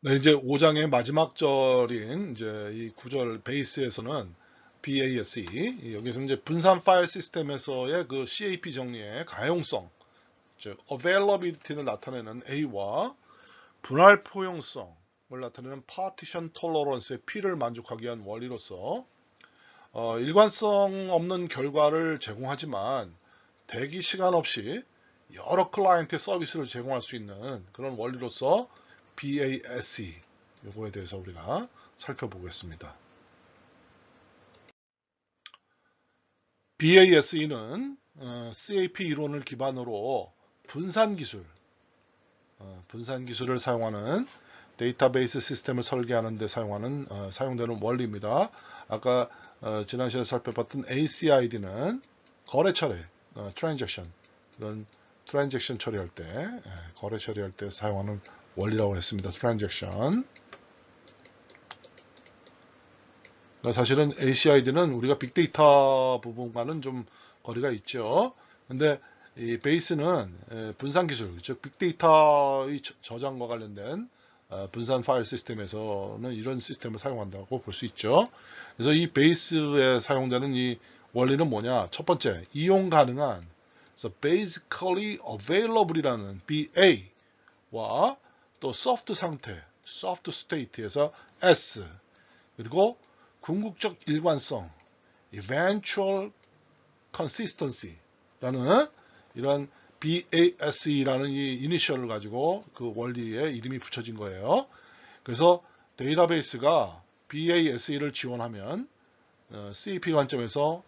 네, 이제 5장의 마지막 절인 이제 이 구절 베이스에서는 BASE 여기서 이제 분산 파일 시스템에서의 그 CAP 정리의 가용성, 즉 availability를 나타내는 A와 분할 포용성을 나타내는 partition tolerance의 P를 만족하기 위한 원리로서 일관성 없는 결과를 제공하지만 대기 시간 없이 여러 클라이언트의 서비스를 제공할 수 있는 그런 원리로서 BASE 요거에 대해서 우리가 살펴보겠습니다. BASE는 CAP 이론을 기반으로 분산 기술, 분산 기술을 사용하는 데이터베이스 시스템을 설계하는 데 사용되는 원리입니다. 아까 지난 시간에 살펴봤던 ACID는 거래 처리, 트랜잭션, 이런 트랜잭션 처리할 때, 거래 처리할 때 사용하는 원리라고 했습니다. 트랜잭션. 사실은 ACID는 우리가 빅데이터 부분과는 좀 거리가 있죠. 근데 이 베이스는 분산 기술, 즉 빅데이터의 저장과 관련된 분산 파일 시스템에서는 이런 시스템을 사용한다고 볼 수 있죠. 그래서 이 베이스에 사용되는 이 원리는 뭐냐? 첫 번째, 이용 가능한, 그래서 basically available이라는 BA와 또 soft 상태, soft state에서 S, 그리고 궁극적 일관성, eventual consistency라는 이런 BASE라는 이 이니셜을 가지고 그 원리에 이름이 붙여진 거예요. 그래서 데이터베이스가 BASE를 지원하면 CAP 관점에서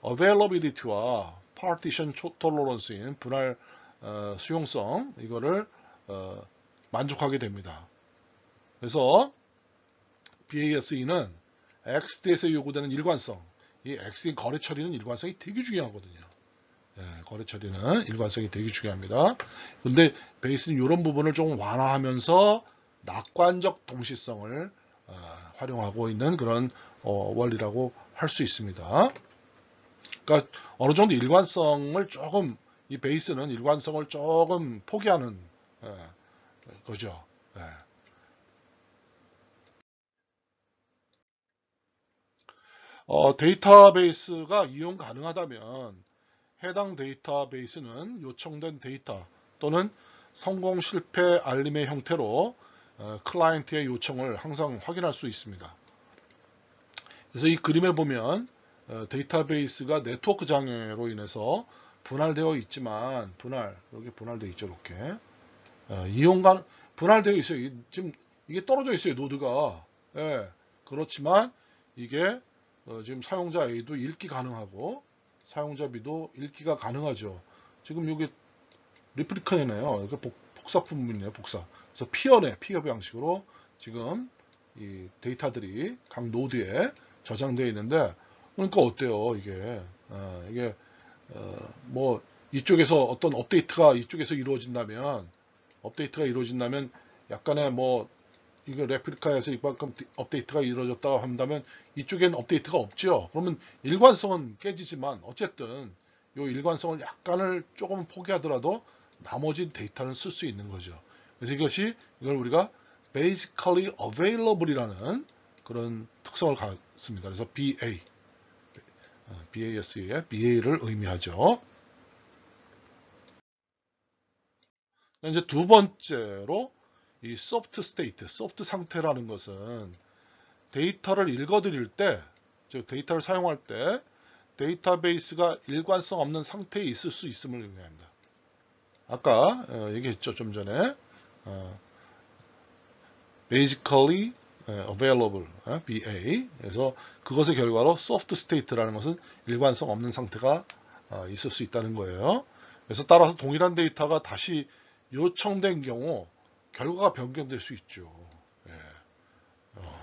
availability와 partition tolerance인 분할 수용성 이거를 만족하게 됩니다. 그래서 BASE는 XD에서 요구되는 일관성, 이 XD 거래 처리는 일관성이 되게 중요하거든요. 거래 처리는 일관성이 되게 중요합니다. 근데 베이스는 이런 부분을 좀 완화하면서 낙관적 동시성을 활용하고 있는 그런 원리라고 할 수 있습니다. 그러니까 어느 정도 일관성을 조금 이 베이스는 일관성을 조금 포기하는 거죠. 데이터베이스가 이용 가능하다면 해당 데이터베이스는 요청된 데이터 또는 성공 실패 알림의 형태로 클라이언트의 요청을 항상 확인할 수 있습니다. 그래서 이 그림에 보면 데이터베이스가 네트워크 장애로 인해서 분할되어 있지만 여기 분할되어 있죠. 이렇게 이용간 분할되어 있어요. 지금 이게 떨어져 있어요. 노드가. 예, 그렇지만 이게 지금 사용자 A도 읽기 가능하고 사용자 B도 읽기가 가능하죠. 지금 여기 리플리카네요. 이게 복사 부분이네요. 복사. 그래서 피어 방식으로 지금 이 데이터들이 각 노드에 저장되어 있는데 그러니까 어때요? 이게 뭐 이쪽에서 어떤 업데이트가 이루어진다면 약간의 뭐 이거 레플리카에서 이만큼 업데이트가 이루어졌다고 한다면 이쪽엔 업데이트가 없죠. 그러면 일관성은 깨지지만 어쨌든 이 일관성을 약간을 조금 포기하더라도 나머지 데이터는 쓸 수 있는 거죠. 그래서 이걸 우리가 basically available이라는 그런 특성을 갖습니다. 그래서 BAS의 BA를 의미하죠. 이제 두 번째로 이 소프트 스테이트, 소프트 상태라는 것은 데이터를 읽어드릴 때, 즉 데이터를 사용할 때 데이터베이스가 일관성 없는 상태에 있을 수 있음을 의미합니다. 아까 얘기했죠. 좀 전에 basically available BA 그래서 그것의 결과로 soft state라는 것은 일관성 없는 상태가 있을 수 있다는 거예요. 그래서 따라서 동일한 데이터가 다시 요청된 경우 결과가 변경될 수 있죠. 예.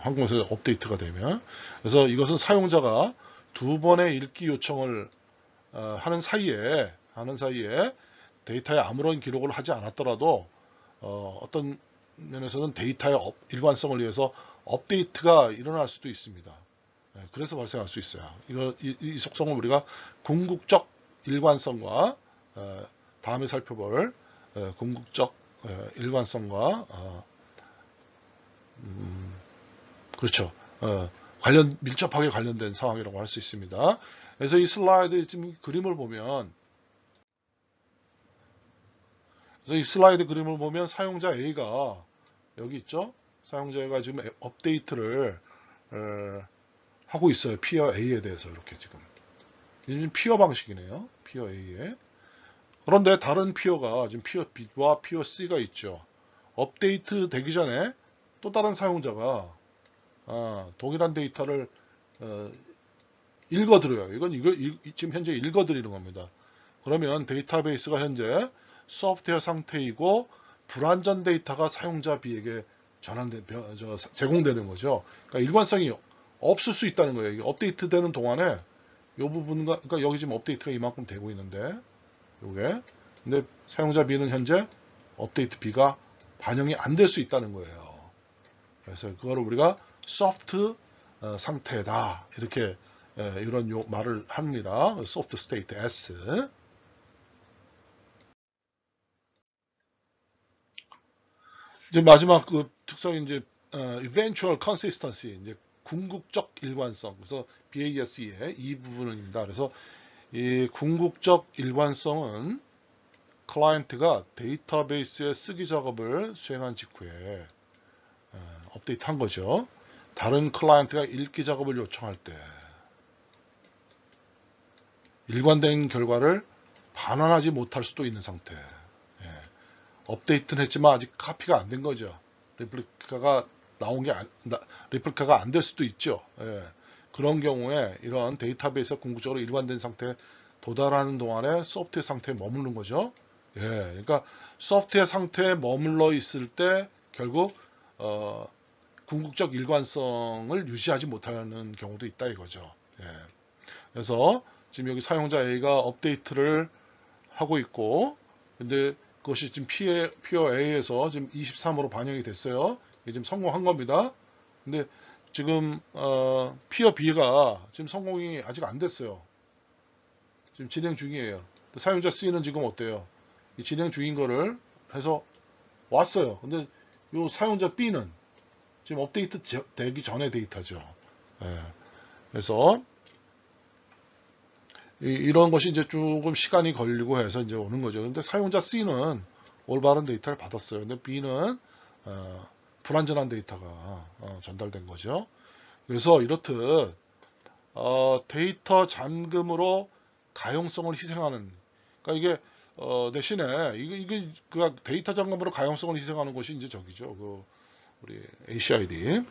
항공에서 업데이트가 되면 그래서 이것은 사용자가 두 번의 읽기 요청을 하는 사이에 데이터에 아무런 기록을 하지 않았더라도 어떤 면에서는 데이터의 일관성을 위해서 업데이트가 일어날 수도 있습니다. 그래서 발생할 수 있어요. 이 속성을 우리가 궁극적 일관성과 다음에 살펴볼 궁극적 일관성과 그렇죠. 밀접하게 관련된 상황이라고 할 수 있습니다. 그래서 이 슬라이드 지금 그림을 보면, 그래서 이 슬라이드 그림을 보면 사용자 A가 여기 있죠. 사용자 A가 지금 업데이트를 하고 있어요. 피어 A에 대해서 이렇게 지금. 이게 피어 방식이네요. 피어 A에. 그런데 다른 피어가 지금 피어 B와 피어 C가 있죠. 업데이트 되기 전에 또 다른 사용자가 동일한 데이터를 읽어들어요. 이거 지금 현재 읽어드리는 겁니다. 그러면 데이터베이스가 현재 소프트웨어 상태이고 불완전 데이터가 사용자 B에게 제공되는 거죠. 그러니까 일관성이 없을 수 있다는 거예요. 이게 업데이트되는 동안에 이 부분과, 그러니까 여기 지금 업데이트가 이만큼 되고 있는데, 요게. 근데 사용자 B는 현재 업데이트 B가 반영이 안 될 수 있다는 거예요. 그래서 그거를 우리가 소프트 상태다. 이렇게 이런 말을 합니다. 소프트 스테이트 S. 이제 마지막 그 특성이 이제 eventual consistency, 이제 궁극적 일관성. 그래서 BASE의 이 부분입니다. 그래서 이 궁극적 일관성은 클라이언트가 데이터베이스의 쓰기 작업을 수행한 직후에 업데이트한 거죠. 다른 클라이언트가 읽기 작업을 요청할 때 일관된 결과를 반환하지 못할 수도 있는 상태. 업데이트는 했지만 아직 카피가 안 된 거죠. 리플리카가 리플리카가 안 될 수도 있죠. 그런 경우에 이런 데이터베이스가 궁극적으로 일관된 상태에 도달하는 동안에 소프트웨어 상태에 머무르는 거죠. 그러니까 소프트웨어 상태에 머물러 있을 때 결국 궁극적 일관성을 유지하지 못하는 경우도 있다 이거죠. 그래서 지금 여기 사용자 A가 업데이트를 하고 있고, 근데 그것이 지금 피어 A에서 지금 23으로 반영이 됐어요. 이게 지금 성공한 겁니다. 근데 지금 피어 B가 지금 성공이 아직 안 됐어요. 지금 진행 중이에요. 사용자 C는 지금 어때요? 이 진행 중인 거를 해서 왔어요. 근데 이 사용자 B는 지금 업데이트 되기 전에 데이터죠. 그래서 이런 것이 이제 조금 시간이 걸리고 해서 이제 오는 거죠. 근데 사용자 C는 올바른 데이터를 받았어요. 근데 B는 불완전한 데이터가 전달된 거죠. 그래서 이렇듯 데이터 잠금으로 가용성을 희생하는, 그러니까 이게 대신에 이게 그 데이터 잠금으로 가용성을 희생하는 것이 이제 저기죠. 그 우리 ACID.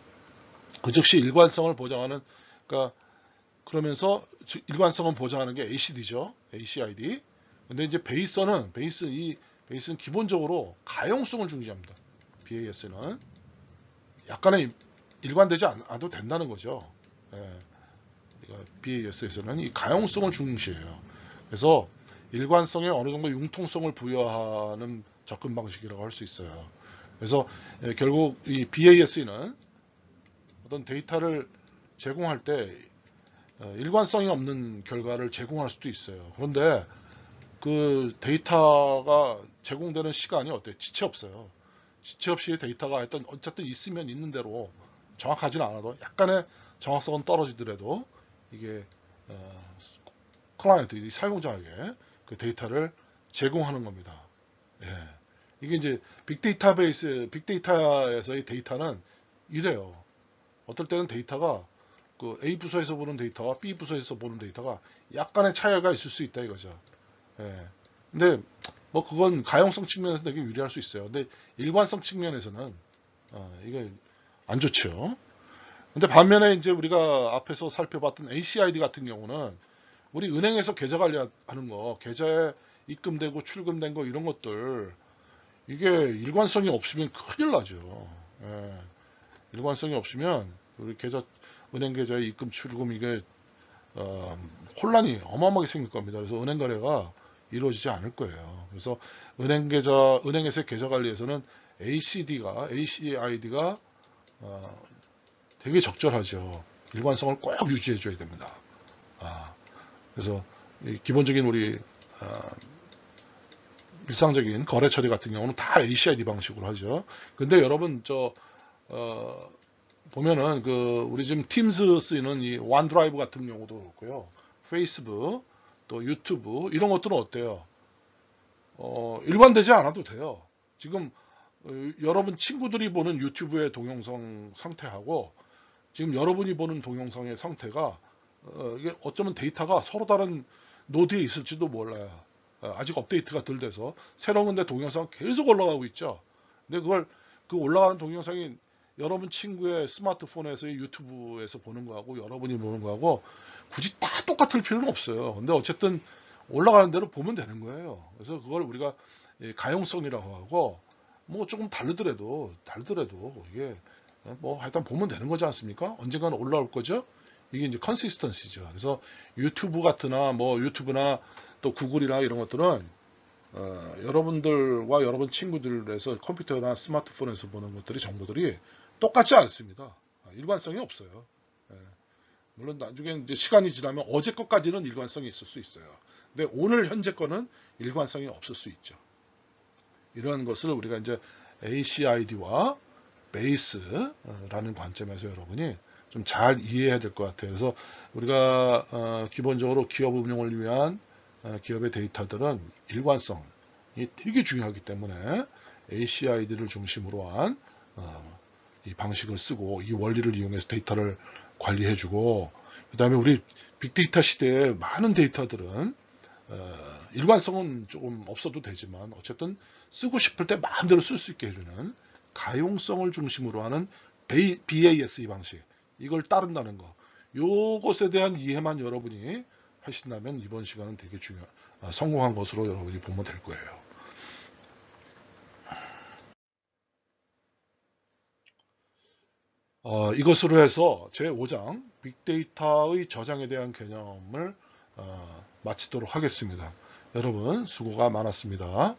그 즉시 일관성을 보장하는, 그러니까 그러면서 일관성은 보장하는 게 ACD죠. ACID. 근데 이제 베이스는 기본적으로 가용성을 중시합니다. BAS는 약간의 일관되지 않아도 된다는 거죠. BAS에서는 이 가용성을 중시해요. 그래서 일관성에 어느 정도 융통성을 부여하는 접근 방식이라고 할 수 있어요. 그래서 결국 이 BAS는 어떤 데이터를 제공할 때 일관성이 없는 결과를 제공할 수도 있어요. 그런데 그 데이터가 제공되는 시간이 어때요? 지체 없어요. 지체 없이 데이터가 하여튼 어쨌든 있으면 있는 대로 정확하지는 않아도 약간의 정확성은 떨어지더라도 이게 클라이언트, 사용자에게 그 데이터를 제공하는 겁니다. 이게 이제 빅데이터에서의 데이터는 이래요. 어떨 때는 데이터가 그 A 부서에서 보는 데이터와 B 부서에서 보는 데이터가 약간의 차이가 있을 수 있다 이거죠. 근데 뭐 그건 가용성 측면에서 되게 유리할 수 있어요. 근데 일관성 측면에서는 이게 안 좋죠. 근데 반면에 이제 우리가 앞에서 살펴봤던 ACID 같은 경우는 우리 은행에서 계좌 관리하는 거, 계좌에 입금되고 출금된 거 이런 것들 이게 일관성이 없으면 큰일 나죠. 일관성이 없으면 우리 은행 계좌에 입금 출금 이게 혼란이 어마어마하게 생길 겁니다. 그래서 은행 거래가 이루어지지 않을 거예요. 그래서 은행에서의 계좌 관리에서는 ACID가 되게 적절하죠. 일관성을 꼭 유지해 줘야 됩니다. 그래서 기본적인 우리 일상적인 거래 처리 같은 경우는 다 ACID 방식으로 하죠. 근데 여러분 보면은 우리 지금 팀스 쓰이는 이 원드라이브 같은 경우도 그렇고요. 페이스북, 또 유튜브 이런 것들은 어때요? 일관되지 않아도 돼요. 지금 여러분 친구들이 보는 유튜브의 동영상 상태하고 지금 여러분이 보는 동영상의 상태가 이게 어쩌면 데이터가 서로 다른 노드에 있을지도 몰라요. 아직 업데이트가 덜 돼서 새로운 건데 동영상 계속 올라가고 있죠. 근데 그 올라가는 동영상이 여러분 친구의 스마트폰에서의 유튜브에서 보는 거하고 여러분이 보는 거하고 굳이 다 똑같을 필요는 없어요. 근데 어쨌든 올라가는 대로 보면 되는 거예요. 그래서 그걸 우리가 가용성이라고 하고 뭐 조금 다르더라도 이게 뭐 하여튼 보면 되는 거지 않습니까? 언젠가는 올라올 거죠. 이게 이제 컨시스턴시죠. 그래서 유튜브나 또 구글이나 이런 것들은 여러분들과 여러분 친구들에서 컴퓨터나 스마트폰에서 보는 것들이 정보들이 똑같지 않습니다. 일관성이 없어요. 예. 물론 나중에 이제 시간이 지나면 어제 것까지는 일관성이 있을 수 있어요. 근데 오늘 현재 거는 일관성이 없을 수 있죠. 이러한 것을 우리가 이제 ACID와 베이스라는 관점에서 여러분이 좀 잘 이해해야 될 것 같아요. 그래서 우리가 기본적으로 기업 운영을 위한 기업의 데이터들은 일관성이 되게 중요하기 때문에 ACID를 중심으로 한 이 방식을 쓰고 이 원리를 이용해서 데이터를 관리해주고 그 다음에 우리 빅데이터 시대에 많은 데이터들은 일관성은 조금 없어도 되지만 어쨌든 쓰고 싶을 때 마음대로 쓸 수 있게 해주는 가용성을 중심으로 하는 BASE 방식 이걸 따른다는 거 요것에 대한 이해만 여러분이 하신다면 이번 시간은 되게 성공한 것으로 여러분이 보면 될 거예요. 이것으로 해서 제5장 빅데이터의 저장에 대한 개념을 마치도록 하겠습니다. 여러분 수고가 많았습니다.